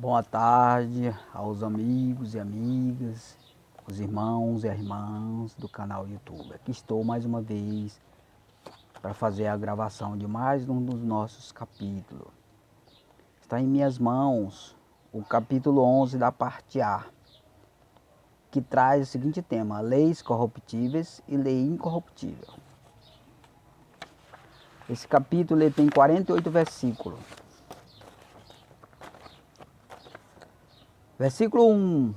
Boa tarde aos amigos e amigas, os irmãos e irmãs do canal YouTube. Aqui estou mais uma vez para fazer a gravação de mais um dos nossos capítulos. Está em minhas mãos o capítulo 11 da parte A, que traz o seguinte tema: leis corruptíveis e lei incorruptível. Esse capítulo ele tem 48 versículos. Versículo 1.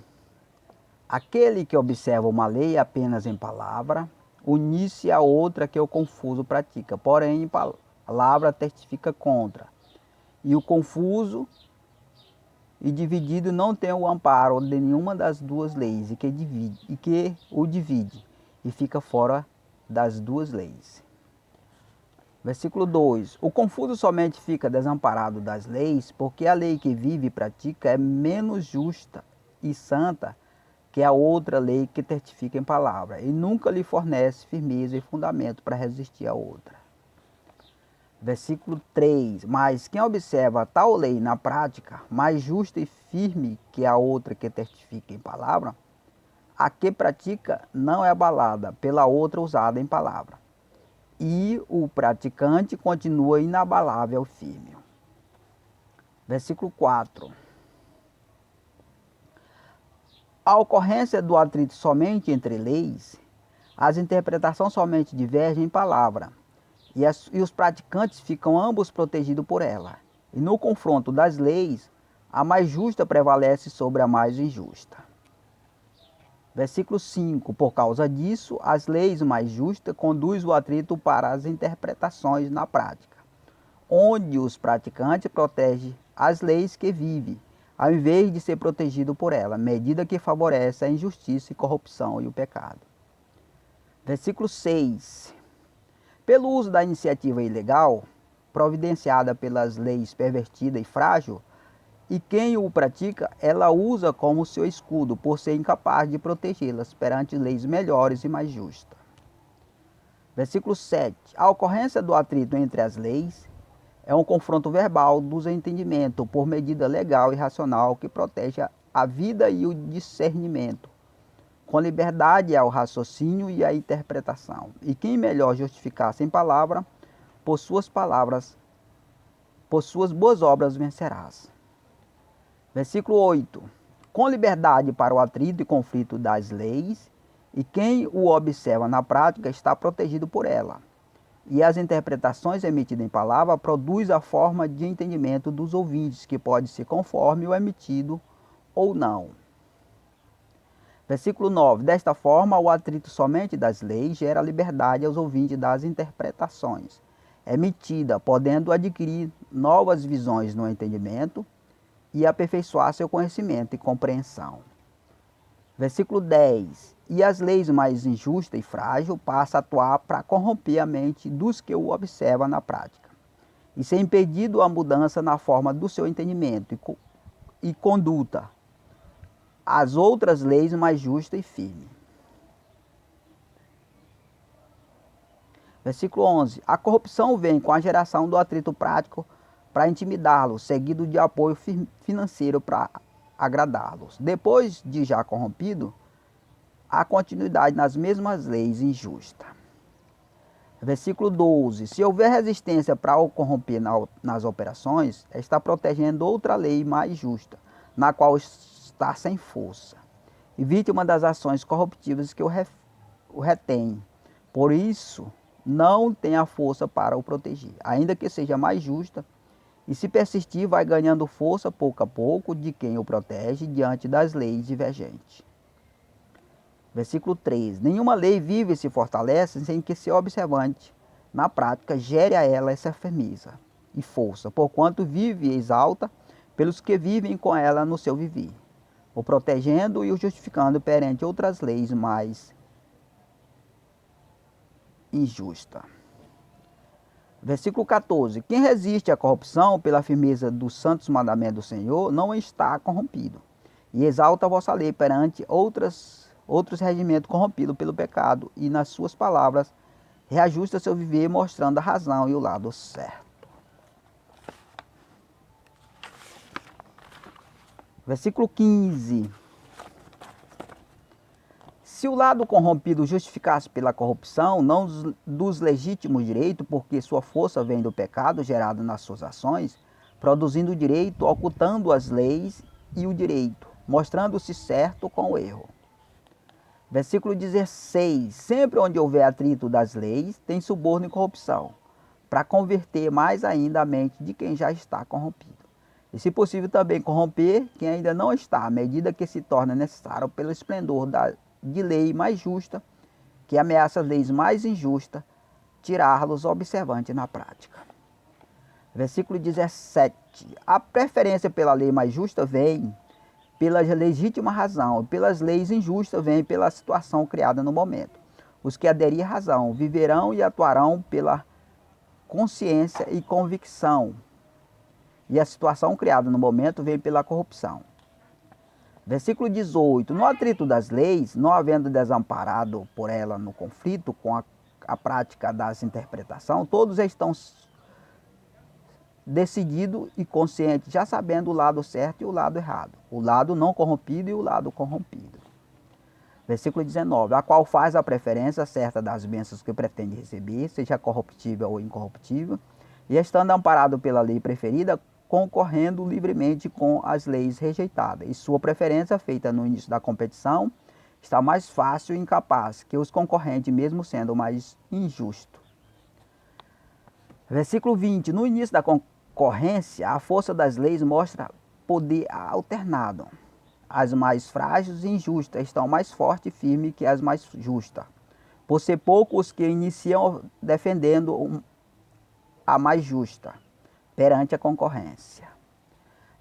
Aquele que observa uma lei apenas em palavra, unir-se a outra que o confuso pratica, porém em palavra testifica contra. E o confuso e dividido não tem o amparo de nenhuma das duas leis, e que o divide, e fica fora das duas leis. Versículo 2. O confuso somente fica desamparado das leis, porque a lei que vive e pratica é menos justa e santa que a outra lei que testifica em palavra, e nunca lhe fornece firmeza e fundamento para resistir à outra. Versículo 3. Mas quem observa tal lei na prática, mais justa e firme que a outra que testifica em palavra, a que pratica não é abalada pela outra usada em palavra, e o praticante continua inabalável e firme. Versículo 4. A ocorrência do atrito somente entre leis, as interpretações somente divergem em palavra, e os praticantes ficam ambos protegidos por ela. E no confronto das leis, a mais justa prevalece sobre a mais injusta. Versículo 5. Por causa disso, as leis mais justas conduzem o atrito para as interpretações na prática, onde os praticantes protegem as leis que vivem, ao invés de ser protegido por ela, medida que favorece a injustiça e corrupção e o pecado. Versículo 6. Pelo uso da iniciativa ilegal, providenciada pelas leis pervertida e frágil, e quem o pratica, ela usa como seu escudo, por ser incapaz de protegê-las perante leis melhores e mais justas. Versículo 7. A ocorrência do atrito entre as leis é um confronto verbal dos entendimentos por medida legal e racional que protege a vida e o discernimento, com liberdade ao raciocínio e à interpretação. E quem melhor justificar sem palavra, por suas boas obras vencerás. Versículo 8. Com liberdade para o atrito e conflito das leis, e quem o observa na prática está protegido por ela. E as interpretações emitidas em palavra produzem a forma de entendimento dos ouvintes, que pode ser conforme o emitido ou não. Versículo 9. Desta forma, o atrito somente das leis gera liberdade aos ouvintes das interpretações emitidas, podendo adquirir novas visões no entendimento e aperfeiçoar seu conhecimento e compreensão. Versículo 10. E as leis mais injustas e frágeis passam a atuar para corromper a mente dos que o observam na prática, e ser impedido a mudança na forma do seu entendimento e conduta as outras leis mais justas e firmes. Versículo 11. A corrupção vem com a geração do atrito prático para intimidá-los, seguido de apoio financeiro para agradá-los. Depois de já corrompido, há continuidade nas mesmas leis injustas. Versículo 12. Se houver resistência para o corromper nas operações, está protegendo outra lei mais justa, na qual está sem força, e vítima das ações corruptivas que o retém. Por isso, não tem a força para o proteger, ainda que seja mais justa, e se persistir, vai ganhando força pouco a pouco de quem o protege diante das leis divergentes. Versículo 13. Nenhuma lei vive e se fortalece sem que seu observante, na prática, gere a ela essa firmeza e força, porquanto vive e exalta pelos que vivem com ela no seu viver, o protegendo e o justificando perante outras leis mais injustas. Versículo 14. Quem resiste à corrupção pela firmeza dos santos mandamentos do Senhor não está corrompido, e exalta a vossa lei perante outros regimentos corrompidos pelo pecado, e nas suas palavras reajusta seu viver, mostrando a razão e o lado certo. Versículo 15. Se o lado corrompido justificasse pela corrupção, não dos legítimos direitos, porque sua força vem do pecado gerado nas suas ações, produzindo o direito, ocultando as leis e o direito, mostrando-se certo com o erro. Versículo 16. Sempre onde houver atrito das leis, tem suborno e corrupção, para converter mais ainda a mente de quem já está corrompido. E, se possível, também corromper quem ainda não está, à medida que se torna necessário pelo esplendor de lei mais justa, que ameaça as leis mais injustas, tirá-los observantes na prática. Versículo 17. A preferência pela lei mais justa vem pela legítima razão, e pelas leis injustas vem pela situação criada no momento. Os que aderirem à razão viverão e atuarão pela consciência e convicção, e a situação criada no momento vem pela corrupção. Versículo 18. No atrito das leis, não havendo desamparado por ela no conflito com a prática das interpretações, todos estão decididos e conscientes, já sabendo o lado certo e o lado errado, o lado não corrompido e o lado corrompido. Versículo 19. A qual faz a preferência certa das bênçãos que pretende receber, seja corruptível ou incorruptível, e estando amparado pela lei preferida, concorrendo livremente com as leis rejeitadas, e sua preferência feita no início da competição está mais fácil e incapaz que os concorrentes, mesmo sendo mais injusto. Versículo 20. No início da concorrência, a força das leis mostra poder alternado. As mais frágeis e injustas estão mais fortes e firmes que as mais justas, por ser poucos os que iniciam defendendo a mais justa perante a concorrência.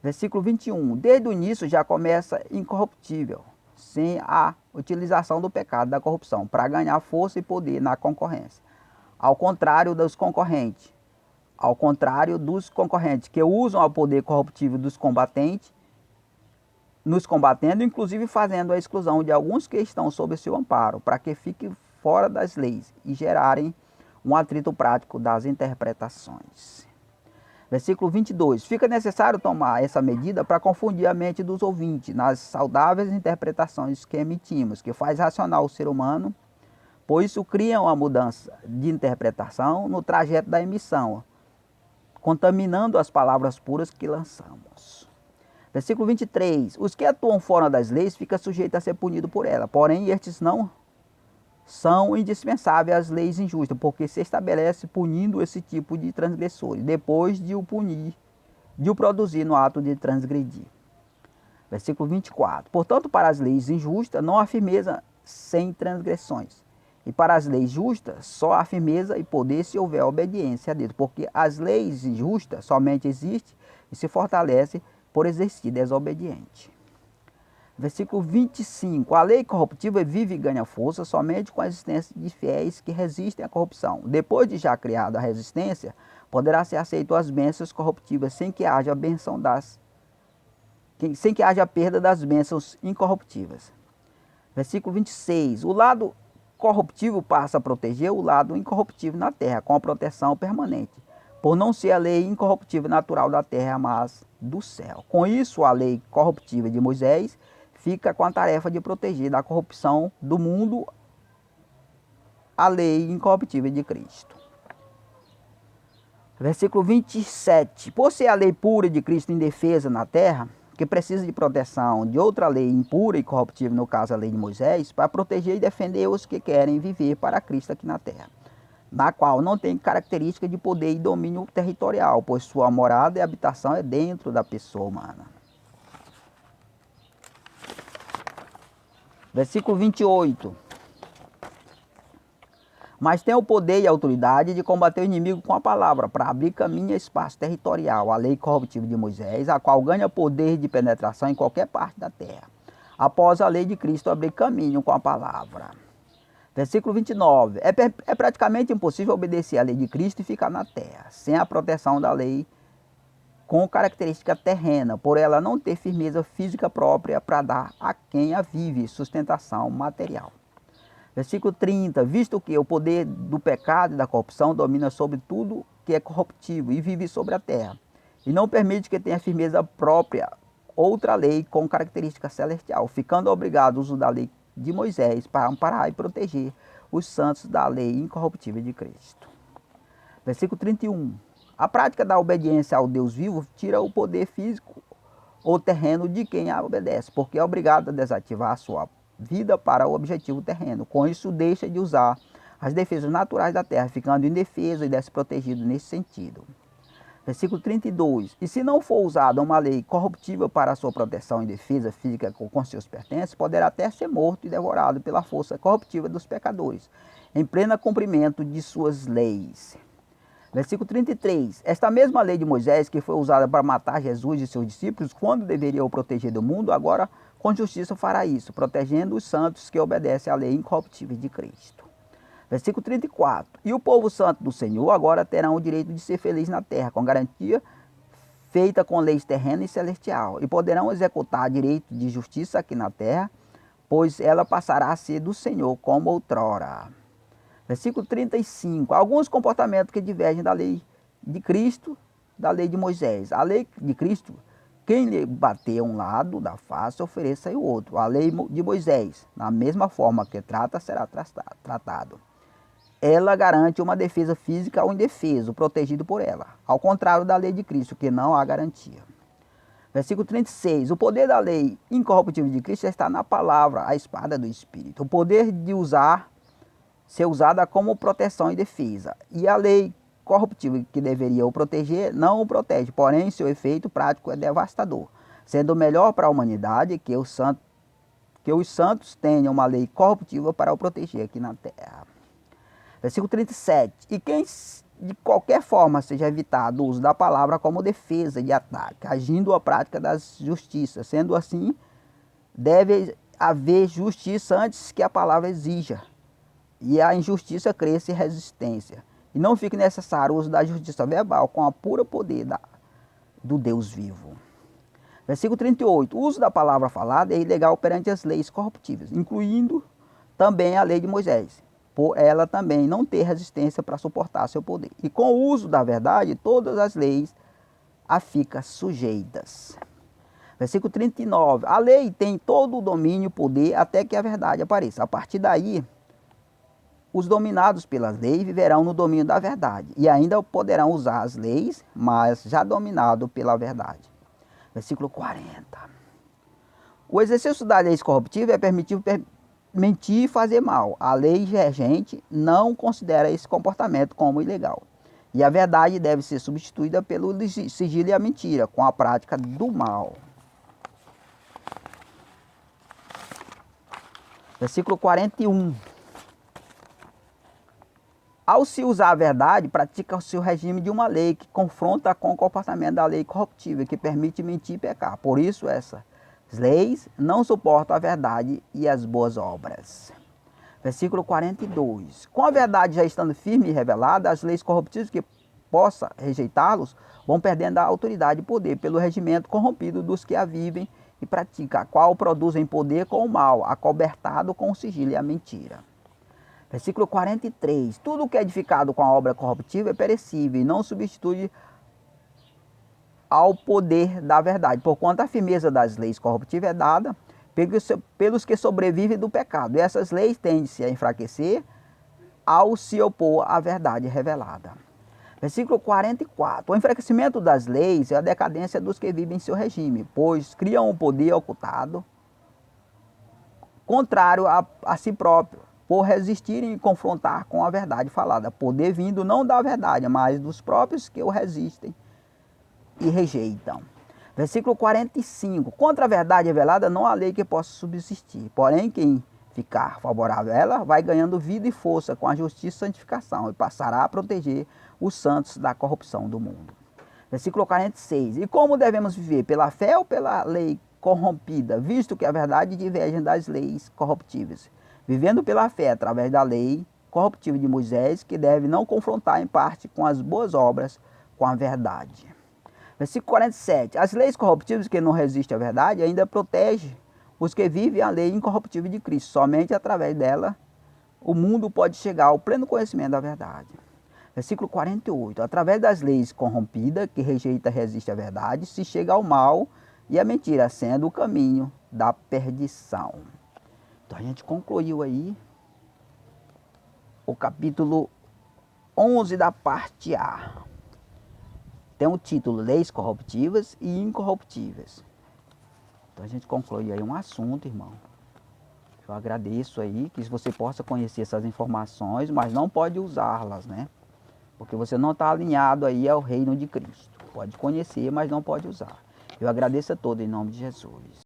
Versículo 21. Desde o início já começa incorruptível, sem a utilização do pecado da corrupção, para ganhar força e poder na concorrência. Ao contrário dos concorrentes, que usam o poder corruptível dos combatentes, nos combatendo, inclusive fazendo a exclusão de alguns que estão sob seu amparo, para que fiquem fora das leis e gerarem um atrito prático das interpretações. Versículo 22. Fica necessário tomar essa medida para confundir a mente dos ouvintes nas saudáveis interpretações que emitimos, que faz racional o ser humano, pois isso cria uma mudança de interpretação no trajeto da emissão, contaminando as palavras puras que lançamos. Versículo 23. Os que atuam fora das leis ficam sujeitos a ser punidos por ela, porém estes não são indispensáveis às leis injustas, porque se estabelece punindo esse tipo de transgressores, depois de o punir, de o produzir no ato de transgredir. Versículo 24. Portanto, para as leis injustas não há firmeza sem transgressões, e para as leis justas só há firmeza e poder se houver obediência a Deus, porque as leis injustas somente existem e se fortalecem por existir desobediente. Versículo 25. A lei corruptível vive e ganha força somente com a existência de fiéis que resistem à corrupção. Depois de já criada a resistência, poderá ser aceito as bênçãos corruptíveis sem que haja perda das bênçãos incorruptíveis. Versículo 26. O lado corruptível passa a proteger o lado incorruptível na terra, com a proteção permanente, por não ser a lei incorruptível natural da terra, mas do céu. Com isso, a lei corruptível de Moisés fica com a tarefa de proteger da corrupção do mundo a lei incorruptível de Cristo. Versículo 27. Por ser a lei pura de Cristo indefesa na terra, que precisa de proteção de outra lei impura e corruptível, no caso a lei de Moisés, para proteger e defender os que querem viver para Cristo aqui na terra, na qual não tem característica de poder e domínio territorial, pois sua morada e habitação é dentro da pessoa humana. Versículo 28. Mas tem o poder e a autoridade de combater o inimigo com a palavra, para abrir caminho e espaço territorial, a lei corruptível de Moisés, a qual ganha poder de penetração em qualquer parte da terra, após a lei de Cristo abrir caminho com a palavra. Versículo 29. É praticamente impossível obedecer à lei de Cristo e ficar na terra, sem a proteção da lei com característica terrena, por ela não ter firmeza física própria para dar a quem a vive sustentação material. Versículo 30. Visto que o poder do pecado e da corrupção domina sobre tudo que é corruptível e vive sobre a terra, e não permite que tenha firmeza própria outra lei com característica celestial, ficando obrigado a usar da lei de Moisés para amparar e proteger os santos da lei incorruptível de Cristo. Versículo 31. A prática da obediência ao Deus vivo tira o poder físico ou terreno de quem a obedece, porque é obrigado a desativar a sua vida para o objetivo terreno. Com isso, deixa de usar as defesas naturais da terra, ficando indefeso e desprotegido nesse sentido. Versículo 32. E se não for usada uma lei corruptível para a sua proteção e defesa física com seus pertences, poderá até ser morto e devorado pela força corruptível dos pecadores, em pleno cumprimento de suas leis. Versículo 33. Esta mesma lei de Moisés, que foi usada para matar Jesus e seus discípulos, quando deveria o proteger do mundo, agora com justiça fará isso, protegendo os santos que obedecem à lei incorruptível de Cristo. Versículo 34. E o povo santo do Senhor agora terão o direito de ser feliz na terra, com garantia feita com leis terrena e celestial, e poderão executar direito de justiça aqui na terra, pois ela passará a ser do Senhor como outrora. Versículo 35. Alguns comportamentos que divergem da lei de Cristo, da lei de Moisés. A lei de Cristo, quem lhe bater um lado da face, ofereça o outro. A lei de Moisés, na mesma forma que trata, será tratado. Ela garante uma defesa física ao indefeso, protegido por ela. Ao contrário da lei de Cristo, que não há garantia. Versículo 36. O poder da lei incorruptível de Cristo está na palavra, a espada do Espírito. O poder de ser usada como proteção e defesa. E a lei corruptível que deveria o proteger, não o protege, porém seu efeito prático é devastador, sendo melhor para a humanidade que os santos tenham uma lei corruptível para o proteger aqui na terra. Versículo 37. E quem de qualquer forma seja evitado o uso da palavra como defesa de ataque, agindo a prática das justiças, sendo assim, deve haver justiça antes que a palavra exija, e a injustiça cresça em resistência. E não fique necessário o uso da justiça verbal com a pura poder do Deus vivo. Versículo 38. O uso da palavra falada é ilegal perante as leis corruptíveis, incluindo também a lei de Moisés, por ela também não ter resistência para suportar seu poder. E com o uso da verdade, todas as leis a ficam sujeitas. Versículo 39. A lei tem todo o domínio e poder até que a verdade apareça. A partir daí, os dominados pelas leis viverão no domínio da verdade e ainda poderão usar as leis, mas já dominado pela verdade. Versículo 40. O exercício da lei corruptível é permitido mentir e fazer mal. A lei regente não considera esse comportamento como ilegal. E a verdade deve ser substituída pelo sigilo e a mentira, com a prática do mal. Versículo 41. Ao se usar a verdade, pratica-se o regime de uma lei que confronta com o comportamento da lei corruptível, que permite mentir e pecar. Por isso, essas leis não suportam a verdade e as boas obras. Versículo 42. Com a verdade já estando firme e revelada, as leis corruptíveis que possa rejeitá-los vão perdendo a autoridade e poder pelo regimento corrompido dos que a vivem e praticam, a qual produzem poder com o mal, acobertado com o sigilo e a mentira. Versículo 43. Tudo que é edificado com a obra corruptível é perecível e não substitui ao poder da verdade, porquanto a firmeza das leis corruptíveis é dada pelos que sobrevivem do pecado. E essas leis tendem-se a enfraquecer ao se opor à verdade revelada. Versículo 44. O enfraquecimento das leis é a decadência dos que vivem em seu regime, pois criam um poder ocultado, contrário a si próprio, por resistirem e confrontar com a verdade falada. Poder vindo não da verdade, mas dos próprios que o resistem e rejeitam. Versículo 45. Contra a verdade revelada não há lei que possa subsistir. Porém, quem ficar favorável a ela vai ganhando vida e força com a justiça e santificação e passará a proteger os santos da corrupção do mundo. Versículo 46. E como devemos viver? Pela fé ou pela lei corrompida? Visto que a verdade diverge das leis corruptíveis. Vivendo pela fé através da lei corruptível de Moisés, que deve não confrontar em parte com as boas obras, com a verdade. Versículo 47. As leis corruptíveis que não resistem à verdade ainda protegem os que vivem a lei incorruptível de Cristo. Somente através dela o mundo pode chegar ao pleno conhecimento da verdade. Versículo 48. Através das leis corrompidas, que rejeita e resiste à verdade, se chega ao mal e a mentira sendo o caminho da perdição. Então a gente concluiu aí o capítulo 11 da parte A. Tem o título Leis Corruptivas e Incorruptíveis. Então a gente conclui aí um assunto, irmão. Eu agradeço aí que você possa conhecer essas informações, mas não pode usá-las, né? Porque você não está alinhado aí ao reino de Cristo. Pode conhecer, mas não pode usar. Eu agradeço a todos em nome de Jesus.